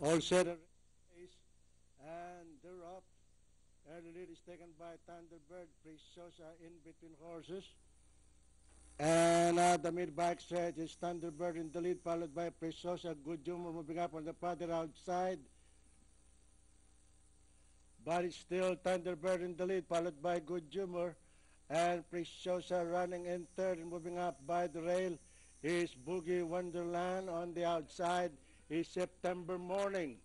All set and race, and they're up. Early lead is taken by Thunderbird, Preciosa in between horses. And the mid-back stretch is Thunderbird in the lead, followed by Preciosa. Good Humor moving up on the further outside. But it's still Thunderbird in the lead, followed by Good Humor. And Preciosa running in third and moving up by the rail is Boogie Wonderland. On the outside is September Morning.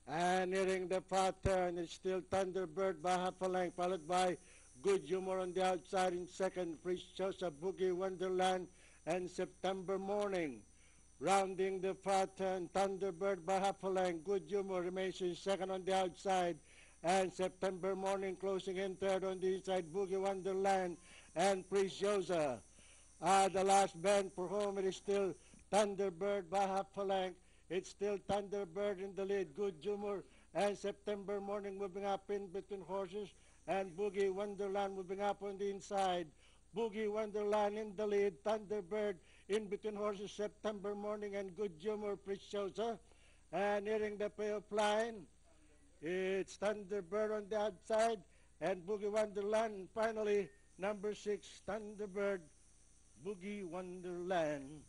And nearing the pattern is still Thunderbird by half a length, followed by Good Humor on the outside in second. Preciosa, Boogie Wonderland, and September Morning. Rounding the pattern, Thunderbird by half a length. Good Humor remains in second on the outside. And September Morning closing in third on the inside. Boogie Wonderland and Preciosa. The last bend for home, it is still Thunderbird by half a length. It's still Thunderbird in the lead. Good Humor and September Morning moving up in between horses. And Boogie Wonderland moving up on the inside. Boogie Wonderland in the lead. Thunderbird in between horses. September Morning and Good Humor, Preciosa. And nearing the payoff line, it's Thunderbird on the outside. And Boogie Wonderland. And finally, number 6, Thunderbird, Boogie Wonderland.